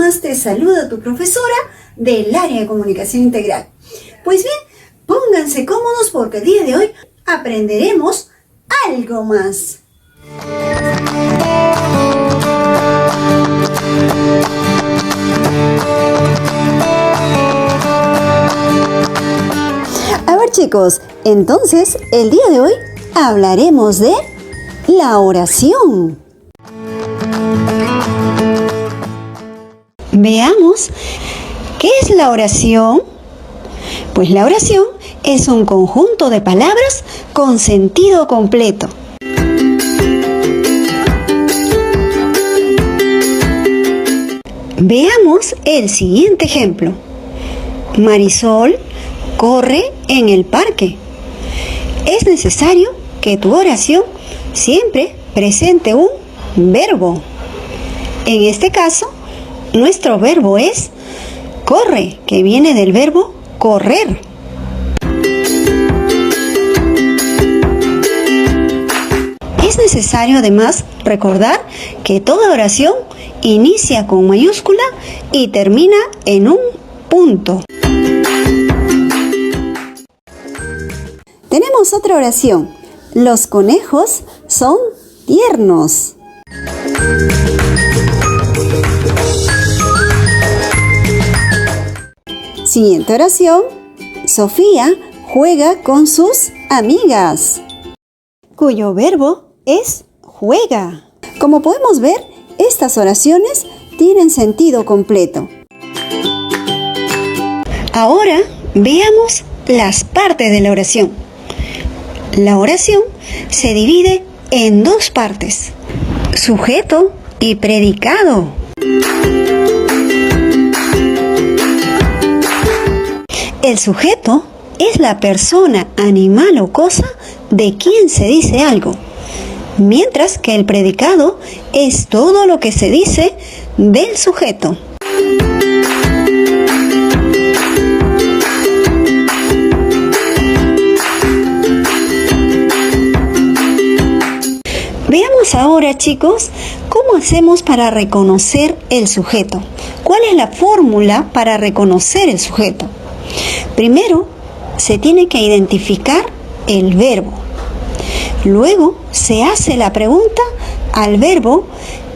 más? Te saluda tu profesora del área de comunicación integral. Pues bien, pónganse cómodos porque el día de hoy aprenderemos algo más. A ver chicos, entonces el día de hoy hablaremos de la oración. Veamos, ¿qué es la oración? Pues la oración es un conjunto de palabras con sentido completo. Veamos el siguiente ejemplo. Marisol corre en el parque. Es necesario que tu oración siempre presente un verbo. En este caso, nuestro verbo es corre, que viene del verbo correr. Es necesario además recordar que toda oración inicia con mayúscula y termina en un punto. Tenemos otra oración. Los conejos son tiernos. Siguiente oración. Sofía juega con sus amigas, cuyo verbo es juega. Como podemos ver, estas oraciones tienen sentido completo. Ahora veamos las partes de la oración. La oración se divide en dos partes: sujeto y predicado. El sujeto es la persona, animal o cosa de quien se dice algo, mientras que el predicado es todo lo que se dice del sujeto. Veamos ahora, chicos, cómo hacemos para reconocer el sujeto. ¿Cuál es la fórmula para reconocer el sujeto? Primero, se tiene que identificar el verbo. Luego, se hace la pregunta al verbo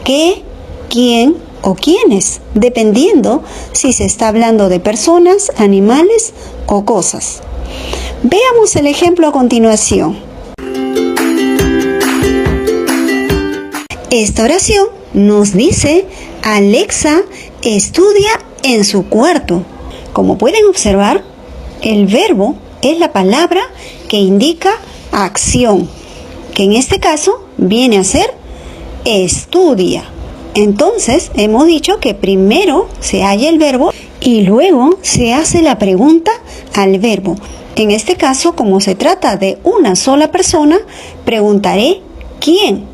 qué, quién o quiénes, dependiendo si se está hablando de personas, animales o cosas. Veamos el ejemplo a continuación. Esta oración nos dice: Alexa estudia en su cuarto. Como pueden observar, el verbo es la palabra que indica acción, que en este caso viene a ser estudia. Entonces, hemos dicho que primero se halla el verbo y luego se hace la pregunta al verbo. En este caso, como se trata de una sola persona, preguntaré ¿quién?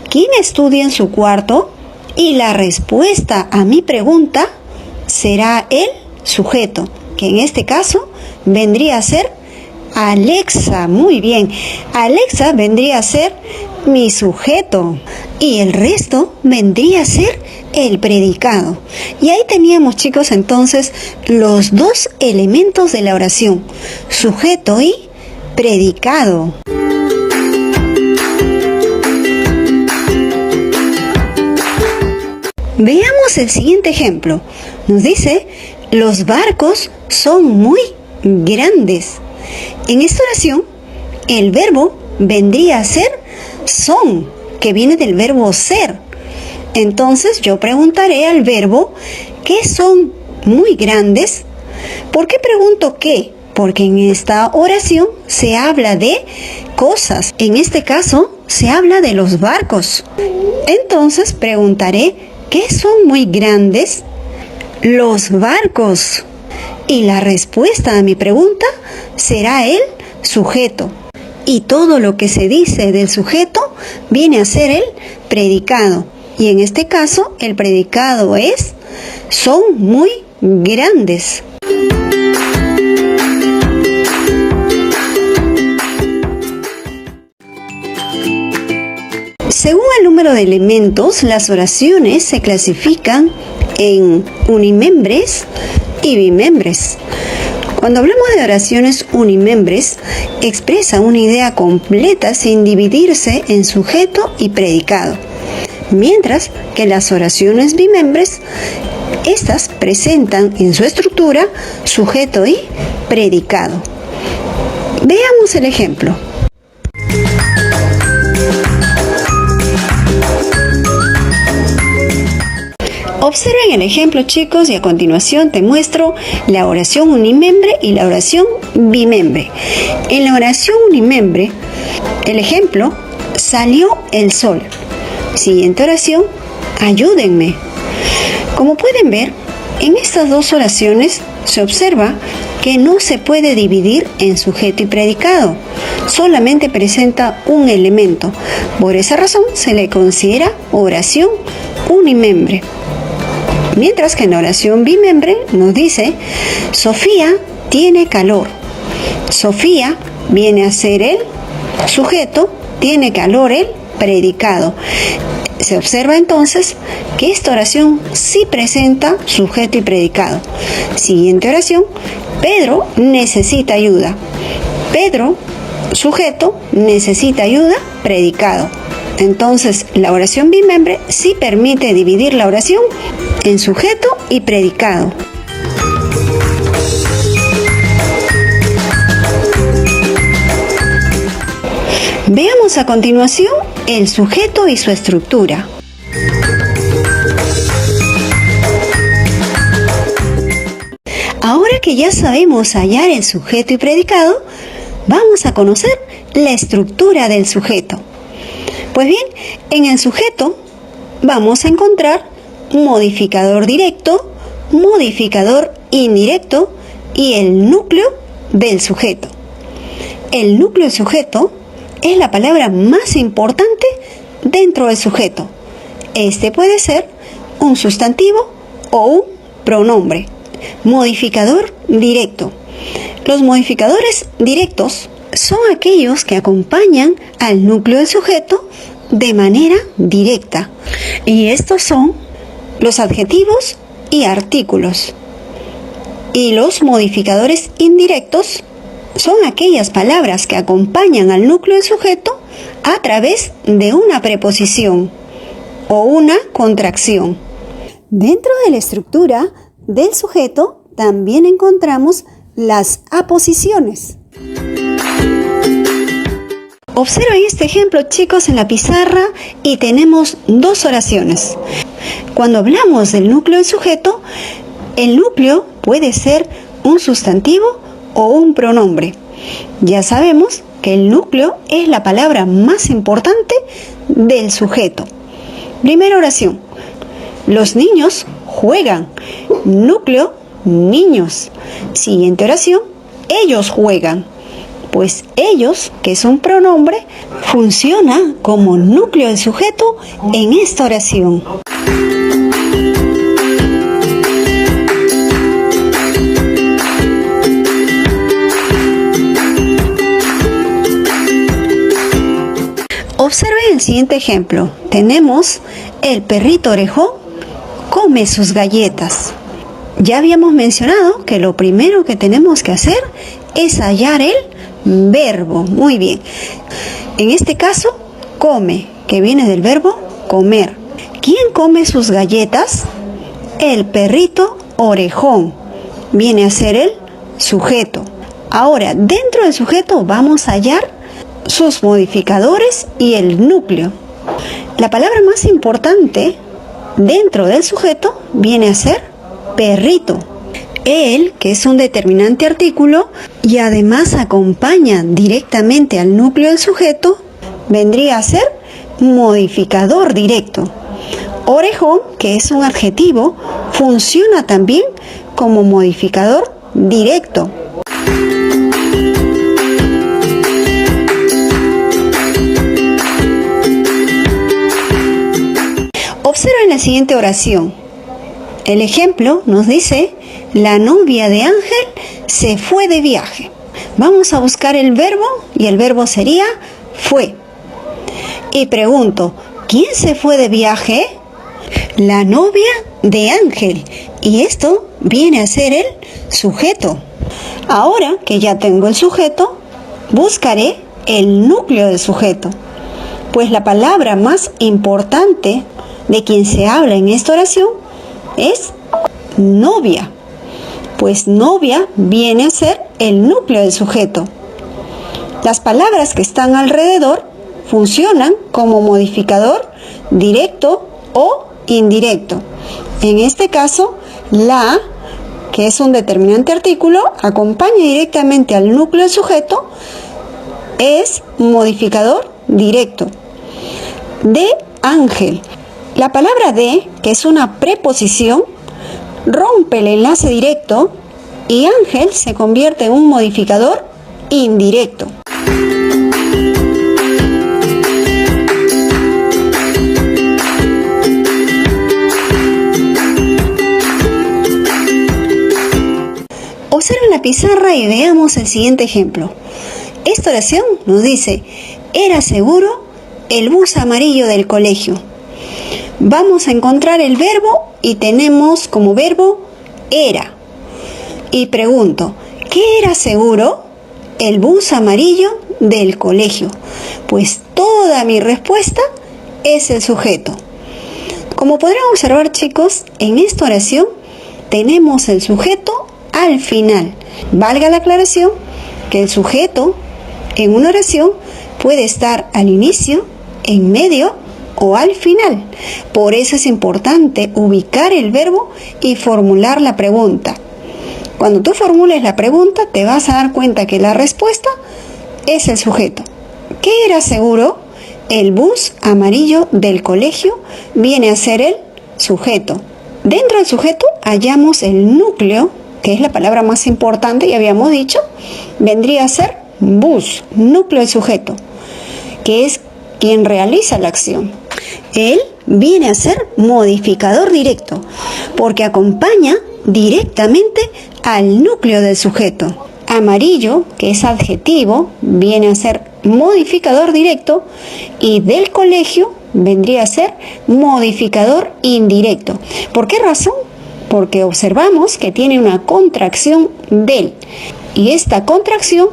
¿Quién estudia en su cuarto? Y la respuesta a mi pregunta será el sujeto, que en este caso vendría a ser Alexa. Muy bien, Alexa vendría a ser mi sujeto y el resto vendría a ser el predicado. Y ahí teníamos, chicos, entonces los dos elementos de la oración: sujeto y predicado. Veamos el siguiente ejemplo. Nos dice: los barcos son muy grandes. En esta oración, el verbo vendría a ser son, que viene del verbo ser. Entonces yo preguntaré al verbo ¿qué son muy grandes? ¿Por qué pregunto qué? Porque en esta oración se habla de cosas. En este caso se habla de los barcos. Entonces preguntaré ¿qué son muy grandes? Los barcos. Y la respuesta a mi pregunta será el sujeto. Y todo lo que se dice del sujeto viene a ser el predicado. Y en este caso el predicado es son muy grandes. Según el número de elementos, las oraciones se clasifican en unimembres y bimembres. Cuando hablamos de oraciones unimembres, expresa una idea completa sin dividirse en sujeto y predicado, mientras que las oraciones bimembres, estas presentan en su estructura sujeto y predicado. Veamos el ejemplo. Observen el ejemplo, chicos, y a continuación te muestro la oración unimembre y la oración bimembre. En la oración unimembre, el ejemplo, salió el sol. Siguiente oración, ayúdenme. Como pueden ver, en estas dos oraciones se observa que no se puede dividir en sujeto y predicado, solamente presenta un elemento. Por esa razón se le considera oración unimembre. Mientras que en la oración bimembre nos dice, Sofía tiene calor. Sofía viene a ser el sujeto, tiene calor el predicado. Se observa entonces que esta oración sí presenta sujeto y predicado. Siguiente oración, Pedro necesita ayuda. Pedro, sujeto, necesita ayuda, predicado. Entonces, la oración bimembre sí permite dividir la oración en sujeto y predicado. Veamos a continuación el sujeto y su estructura. Ahora que ya sabemos hallar el sujeto y predicado, vamos a conocer la estructura del sujeto. Pues bien, en el sujeto vamos a encontrar modificador directo, modificador indirecto y el núcleo del sujeto. El núcleo del sujeto es la palabra más importante dentro del sujeto. Este puede ser un sustantivo o un pronombre. Modificador directo. Los modificadores directos son aquellos que acompañan al núcleo del sujeto de manera directa. Y estos son los adjetivos y artículos. Y los modificadores indirectos son aquellas palabras que acompañan al núcleo del sujeto a través de una preposición o una contracción. Dentro de la estructura del sujeto también encontramos las aposiciones. Observen este ejemplo, chicos, en la pizarra y tenemos dos oraciones. Cuando hablamos del núcleo del sujeto, el núcleo puede ser un sustantivo o un pronombre. Ya sabemos que el núcleo es la palabra más importante del sujeto. Primera oración. Los niños juegan. Núcleo, niños. Siguiente oración. Ellos juegan. Pues ellos, que es un pronombre, funciona como núcleo del sujeto en esta oración. Observen el siguiente ejemplo. Tenemos el perrito orejón come sus galletas. Ya habíamos mencionado que lo primero que tenemos que hacer es hallar el verbo. Muy bien. En este caso, come, que viene del verbo comer. ¿Quién come sus galletas? El perrito orejón. Viene a ser el sujeto. Ahora, dentro del sujeto vamos a hallar sus modificadores y el núcleo. La palabra más importante dentro del sujeto viene a ser perrito. El, que es un determinante artículo y además acompaña directamente al núcleo del sujeto, vendría a ser modificador directo. Orejón, que es un adjetivo, funciona también como modificador directo. Observen la siguiente oración. El ejemplo nos dice, la novia de Ángel se fue de viaje. Vamos a buscar el verbo y el verbo sería fue. Y pregunto, ¿quién se fue de viaje? La novia de Ángel, y esto viene a ser el sujeto. Ahora que ya tengo el sujeto, buscaré el núcleo del sujeto, pues la palabra más importante de quien se habla en esta oración es novia, pues novia viene a ser el núcleo del sujeto. Las palabras que están alrededor funcionan como modificador directo o indirecto. En este caso, la, que es un determinante artículo, acompaña directamente al núcleo del sujeto, es modificador directo. De Ángel. La palabra de, que es una preposición, rompe el enlace directo y Ángel se convierte en un modificador indirecto. Observen la pizarra y veamos el siguiente ejemplo. Esta oración nos dice: era seguro el bus amarillo del colegio. Vamos a encontrar el verbo y tenemos como verbo era. Y pregunto, ¿qué era seguro? El bus amarillo del colegio. Pues toda mi respuesta es el sujeto. Como podrán observar, chicos, en esta oración tenemos el sujeto al final. Valga la aclaración que el sujeto en una oración puede estar al inicio, en medio o al final. Por eso es importante ubicar el verbo y formular la pregunta. Cuando tú formules la pregunta, te vas a dar cuenta que la respuesta es el sujeto. ¿Qué era seguro? El bus amarillo del colegio viene a ser el sujeto. Dentro del sujeto hallamos el núcleo, que es la palabra más importante, ya habíamos dicho, vendría a ser bus, núcleo del sujeto, que es quien realiza la acción. Él viene a ser modificador directo, porque acompaña directamente al núcleo del sujeto. Amarillo, que es adjetivo, viene a ser modificador directo, y del colegio vendría a ser modificador indirecto. ¿Por qué razón? Porque observamos que tiene una contracción del, y esta contracción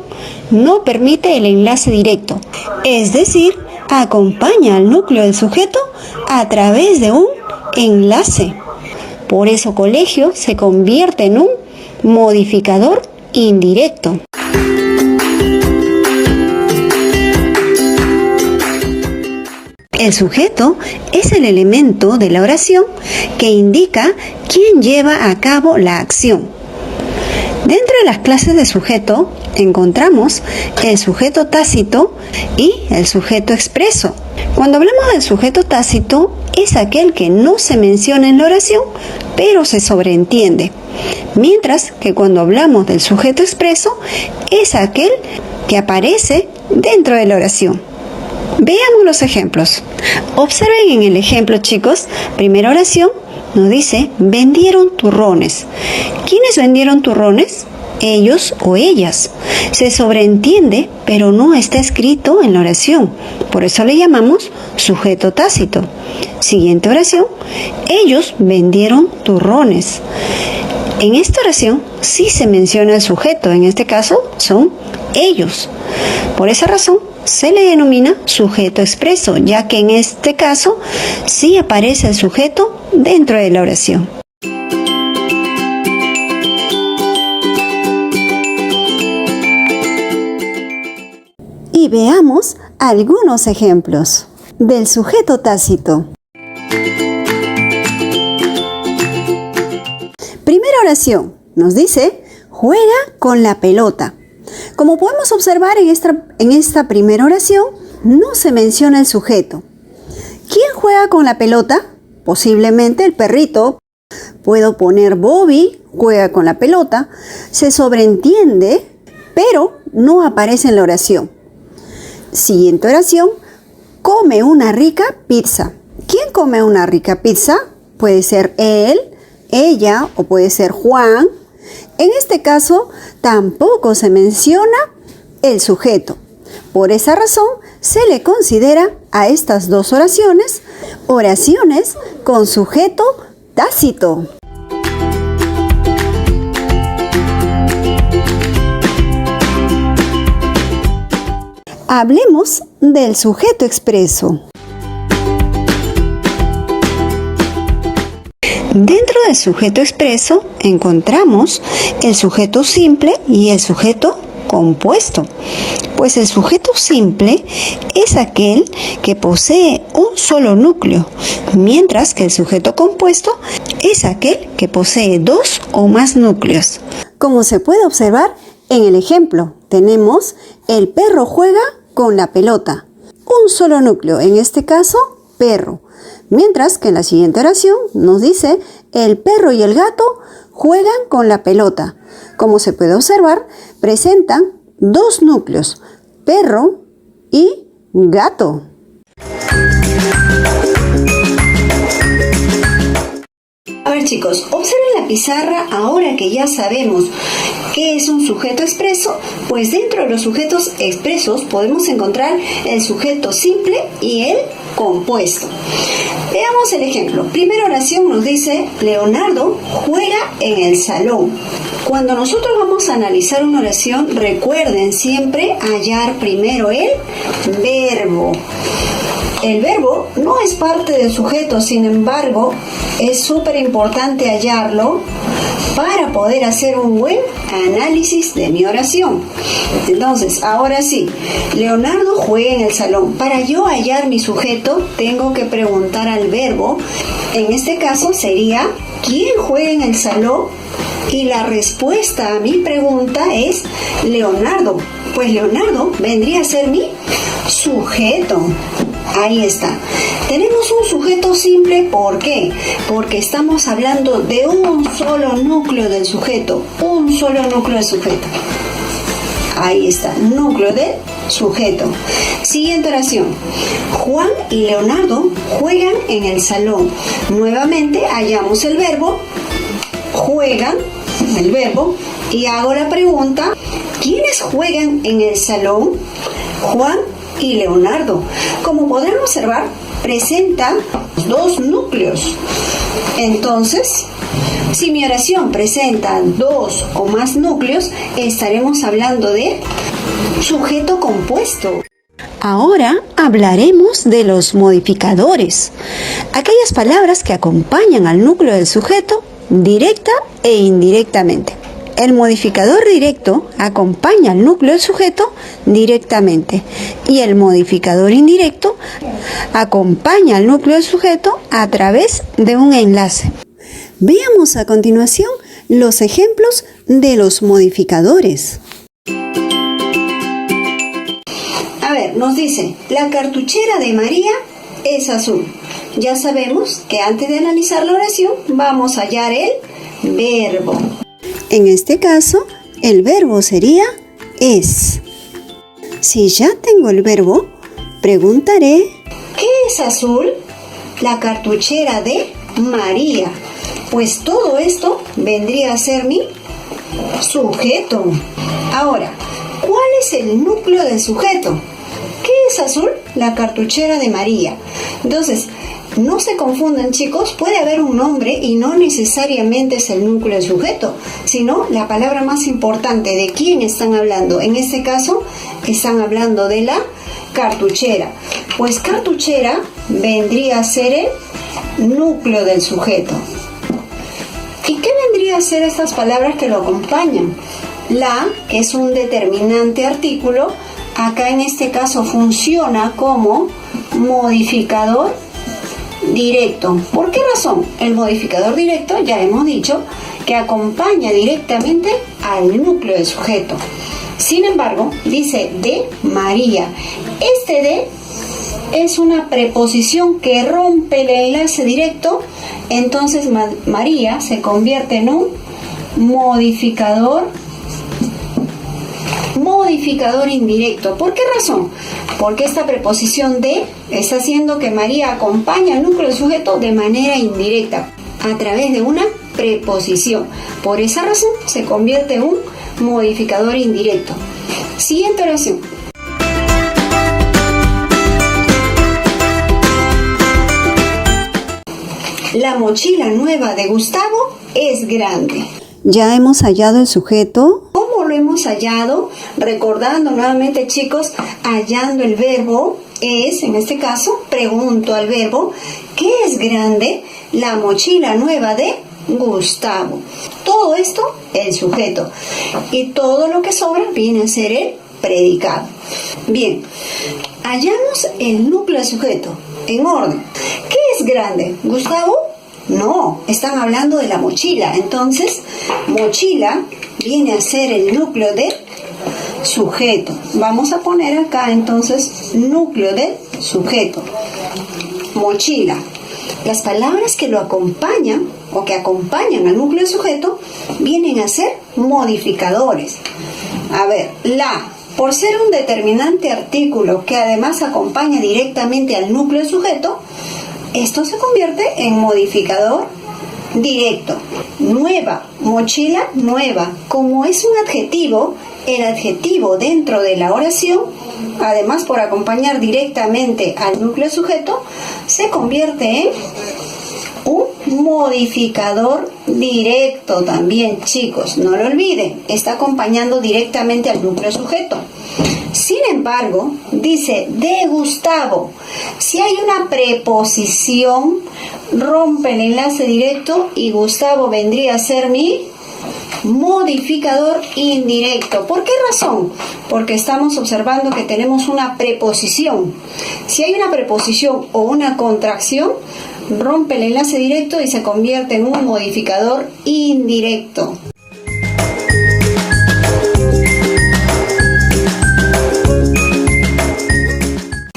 no permite el enlace directo, es decir, acompaña al núcleo del sujeto a través de un enlace. Por eso colegio se convierte en un modificador indirecto. El sujeto es el elemento de la oración que indica quién lleva a cabo la acción. Dentro de las clases de sujeto encontramos el sujeto tácito y el sujeto expreso. Cuando hablamos del sujeto tácito, es aquel que no se menciona en la oración, pero se sobreentiende. Mientras que cuando hablamos del sujeto expreso, es aquel que aparece dentro de la oración. Veamos los ejemplos. Observen en el ejemplo, chicos. Primera oración nos dice: vendieron turrones. ¿Quiénes vendieron turrones? Ellos o ellas. Se sobreentiende, pero no está escrito en la oración. Por eso le llamamos sujeto tácito. Siguiente oración: ellos vendieron turrones. En esta oración sí se menciona el sujeto. En este caso son ellos. Por esa razón se le denomina sujeto expreso, ya que en este caso sí aparece el sujeto dentro de la oración. Y veamos algunos ejemplos del sujeto tácito. Primera oración nos dice: juega con la pelota. Como podemos observar en esta primera oración, no se menciona el sujeto. ¿Quién juega con la pelota? Posiblemente el perrito. Puedo poner Bobby juega con la pelota. Se sobreentiende, pero no aparece en la oración. Siguiente oración: come una rica pizza. ¿Quién come una rica pizza? Puede ser él, ella o puede ser Juan. En este caso, tampoco se menciona el sujeto. Por esa razón, se le considera a estas dos oraciones con sujeto Tácito. Hablemos del sujeto expreso. Dentro del sujeto expreso encontramos el sujeto simple y el sujeto compuesto. Pues el sujeto simple es aquel que posee un solo núcleo, mientras que el sujeto compuesto es aquel que posee dos o más núcleos. Como se puede observar en el ejemplo, tenemos el perro juega con la pelota. Un solo núcleo, en este caso, perro. Mientras que en la siguiente oración nos dice, el perro y el gato juegan con la pelota. Como se puede observar, presentan dos núcleos, perro y gato. A ver chicos, observen la pizarra ahora que ya sabemos qué es un sujeto expreso, pues dentro de los sujetos expresos podemos encontrar el sujeto simple y el compuesto. Veamos el ejemplo. Primera oración nos dice, Leonardo juega en el salón. Cuando nosotros vamos a analizar una oración, recuerden siempre hallar primero el verbo. El verbo no es parte del sujeto, sin embargo, es súper importante hallarlo para poder hacer un buen análisis de mi oración. Entonces, ahora sí, Leonardo juega en el salón. Para yo hallar mi sujeto, tengo que preguntar al verbo. En este caso sería, ¿quién juega en el salón? Y la respuesta a mi pregunta es Leonardo. Pues Leonardo vendría a ser mi sujeto. Ahí está. Tenemos un sujeto simple, ¿por qué? Porque estamos hablando de un solo núcleo del sujeto. Un solo núcleo del sujeto. Ahí está, núcleo del sujeto. Siguiente oración. Juan y Leonardo juegan en el salón. Nuevamente hallamos el verbo, juegan, el verbo, y hago la pregunta, ¿quiénes juegan en el salón? Juan y Leonardo. Como podrán observar, presenta dos núcleos. Entonces, si mi oración presenta dos o más núcleos, estaremos hablando de sujeto compuesto. Ahora hablaremos de los modificadores, aquellas palabras que acompañan al núcleo del sujeto directa e indirectamente. El modificador directo acompaña al núcleo del sujeto directamente y el modificador indirecto acompaña al núcleo del sujeto a través de un enlace. Veamos a continuación los ejemplos de los modificadores. A ver, nos dice, la cartuchera de María es azul. Ya sabemos que antes de analizar la oración vamos a hallar el verbo. En este caso, el verbo sería es. Si ya tengo el verbo, preguntaré, ¿qué es azul? La cartuchera de María. Pues todo esto vendría a ser mi sujeto. Ahora, ¿cuál es el núcleo del sujeto? ¿Qué es azul? La cartuchera de María. Entonces, no se confundan chicos, puede haber un nombre y no necesariamente es el núcleo del sujeto, sino la palabra más importante de quién están hablando. En este caso, están hablando de la cartuchera. Pues cartuchera vendría a ser el núcleo del sujeto. ¿Y qué vendría a ser estas palabras que lo acompañan? La, que es un determinante artículo, acá en este caso funciona como modificador directo. ¿Por qué razón? El modificador directo, ya hemos dicho, que acompaña directamente al núcleo del sujeto. Sin embargo, dice de María. Este de es una preposición que rompe el enlace directo, entonces María se convierte en un modificador indirecto. ¿Por qué razón? Porque esta preposición de está haciendo que María acompañe al núcleo del sujeto de manera indirecta, a través de una preposición. Por esa razón se convierte en un modificador indirecto. Siguiente oración. La mochila nueva de Gustavo es grande. Ya hemos hallado el sujeto. ¿Cómo lo hemos hallado? Recordando nuevamente, chicos, hallando el verbo es, en este caso, pregunto al verbo, ¿qué es grande? La mochila nueva de Gustavo. Todo esto, el sujeto. Y todo lo que sobra viene a ser el predicado. Bien, hallamos el núcleo del sujeto en orden. ¿Qué es grande? ¿Gustavo? No, están hablando de la mochila. Entonces, mochila viene a ser el núcleo del sujeto. Vamos a poner acá entonces núcleo del sujeto. Mochila. Las palabras que lo acompañan o que acompañan al núcleo del sujeto vienen a ser modificadores. A ver, por ser un determinante artículo que además acompaña directamente al núcleo del sujeto, esto se convierte en modificador directo. Nueva, mochila nueva. Como es un adjetivo, el adjetivo dentro de la oración, además por acompañar directamente al núcleo sujeto, se convierte en un modificador directo también, chicos. No lo olviden, está acompañando directamente al núcleo sujeto. Sin embargo, dice de Gustavo. Si hay una preposición, rompe el enlace directo y Gustavo vendría a ser mi modificador indirecto. ¿Por qué razón? Porque estamos observando que tenemos una preposición. Si hay una preposición o una contracción, rompe el enlace directo y se convierte en un modificador indirecto.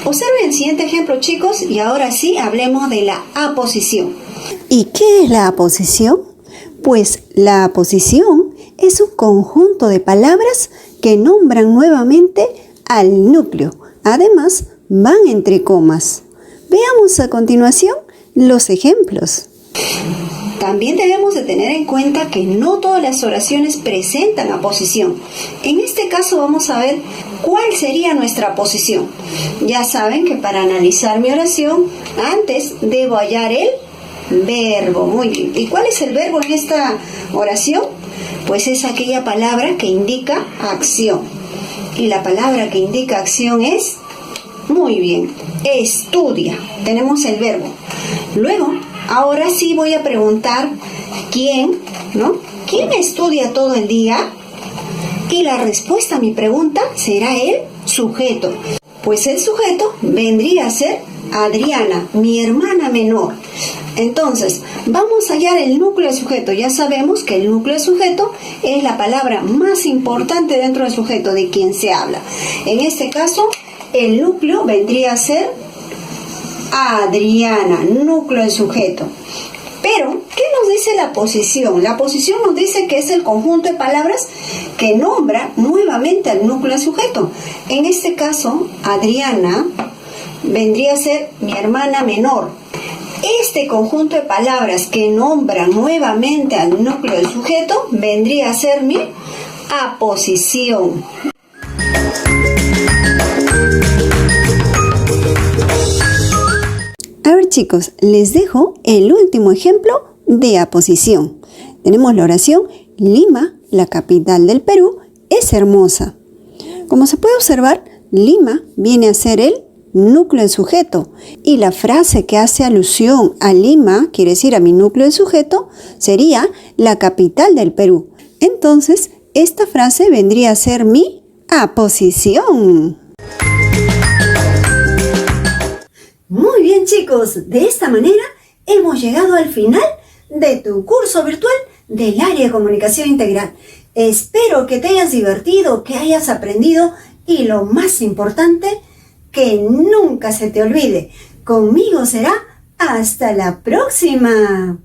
Observen el siguiente ejemplo, chicos, y ahora sí hablemos de la aposición. ¿Y qué es la aposición? Pues la aposición es un conjunto de palabras que nombran nuevamente al núcleo. Además, van entre comas. Veamos a continuación los ejemplos. También debemos de tener en cuenta que no todas las oraciones presentan aposición. En este caso vamos a ver cuál sería nuestra aposición. Ya saben que para analizar mi oración, antes debo hallar el verbo. Muy bien. ¿Y cuál es el verbo en esta oración? Pues es aquella palabra que indica acción. Y la palabra que indica acción es, muy bien, estudia. Tenemos el verbo. Luego, ahora sí voy a preguntar ¿quién? ¿No? ¿Quién estudia todo el día? Y la respuesta a mi pregunta será el sujeto. Pues el sujeto vendría a ser Adriana, mi hermana menor. Entonces, vamos a hallar el núcleo del sujeto. Ya sabemos que el núcleo del sujeto es la palabra más importante dentro del sujeto de quien se habla. En este caso, el núcleo vendría a ser Adriana, núcleo del sujeto. Pero, ¿qué nos dice la posición? La posición nos dice que es el conjunto de palabras que nombra nuevamente al núcleo del sujeto. En este caso, Adriana vendría a ser mi hermana menor. Este conjunto de palabras que nombran nuevamente al núcleo del sujeto vendría a ser mi aposición. A ver, chicos, les dejo el último ejemplo de aposición. Tenemos la oración: Lima, la capital del Perú, es hermosa. Como se puede observar, Lima viene a ser el núcleo del sujeto y la frase que hace alusión a Lima, quiere decir a mi núcleo del sujeto, sería la capital del Perú. Entonces, esta frase vendría a ser mi aposición. Muy bien, chicos, de esta manera hemos llegado al final de tu curso virtual del área de comunicación integral. Espero que te hayas divertido, que hayas aprendido y lo más importante, que nunca se te olvide. Conmigo será hasta la próxima.